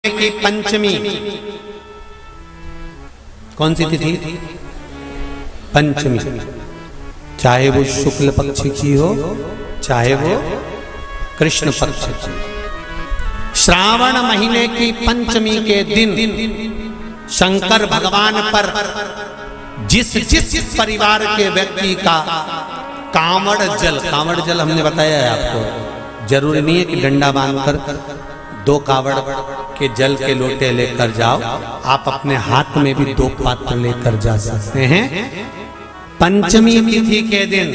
की पंचमी कौन सी तिथि? पंचमी। चाहे वो शुक्ल पक्ष की हो चाहे वो कृष्ण पक्ष की। श्रावण महीने की पंचमी के दिन शंकर भगवान पर जिस जिस परिवार के व्यक्ति का कांवड़ जल हमने बताया है आपको, जरूरी नहीं है कि डंडा बांधकर 2 कावड़ के जल के लोटे लेकर जाओ, आप अपने हाथ में भी 2 पात्र लेकर जा सकते हैं। पंचमी तिथि के दिन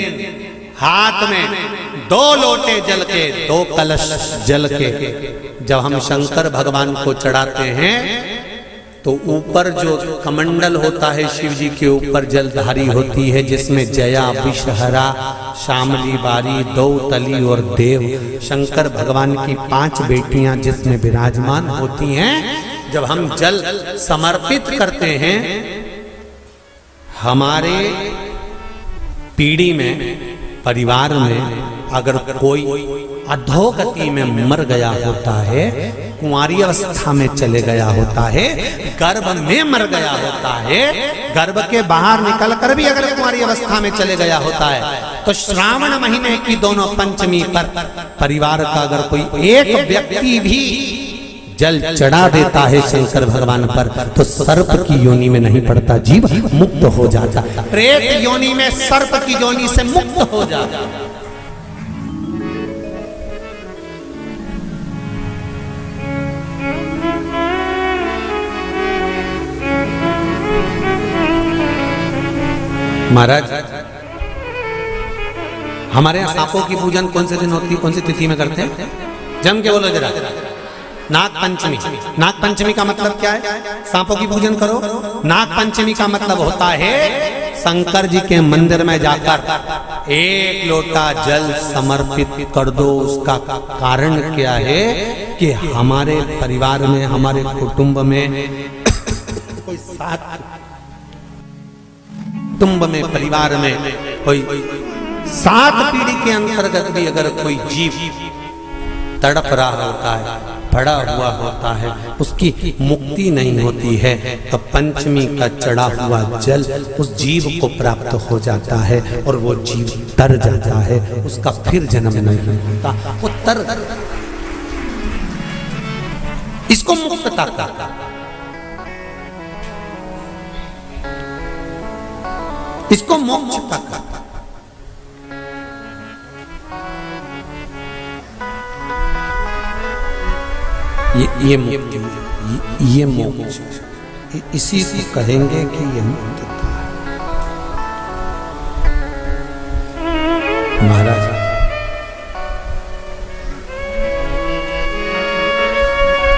हाथ में 2 लोटे जल के, 2 कलश जल के जब हम शंकर भगवान को चढ़ाते हैं तो ऊपर जो कमंडल होता है शिव जी के ऊपर जलधारी होती है, जिसमें जया, विषहरा, शामली बारी, दौतली और देव शंकर भगवान की 5 बेटियां जिसमें विराजमान होती हैं। जब हम जल समर्पित करते हैं, हमारे पीढ़ी में, परिवार में अगर कोई अधोगति में मर गया होता है, कुंवारी अवस्था में चले गया होता है, गर्भ में मर गया होता है, गर्भ के बाहर निकलकर भी अगर कुंवारी अवस्था में चले गया होता है, तो श्रावण महीने की दोनों पंचमी पर परिवार का अगर कोई एक व्यक्ति भी जल चढ़ा देता है शंकर भगवान पर, तो सर्प की योनि में नहीं पड़ता, जीव मुक्त हो जाता, प्रेत योनि में सर्प की योनि से मुक्त हो जाता। महाराज, हमारे यहाँ सांपों की पूजन कौन से दिन होती है, कौन सी तिथि में करते हैं? जम के बोलो जरा। नाग पंचमी। नाग पंचमी का मतलब क्या है? सांपों की पूजन करो। नाग पंचमी का मतलब होता है शंकर जी के मंदिर में जाकर 1 लोटा जल समर्पित कर दो। उसका कारण क्या है कि हमारे परिवार में, हमारे कुटुंब में कोई कुटुंब में, परिवार में कोई 7 पीढ़ी के अंतर्गत भी अगर कोई जीव तड़प रहा होता है, पड़ा हुआ होता है, उसकी मुक्ति नहीं होती है, तो पंचमी का चढ़ा हुआ जल उस जीव को प्राप्त हो जाता है और वो जीव तर जाता है, उसका फिर जन्म नहीं होता, वो तर, इसको मुक्तता कहता है, इसको मोक्ष का कहता। ये मुक्ति, ये मोक्ष, इसी को कहेंगे कि ये मुक्ति।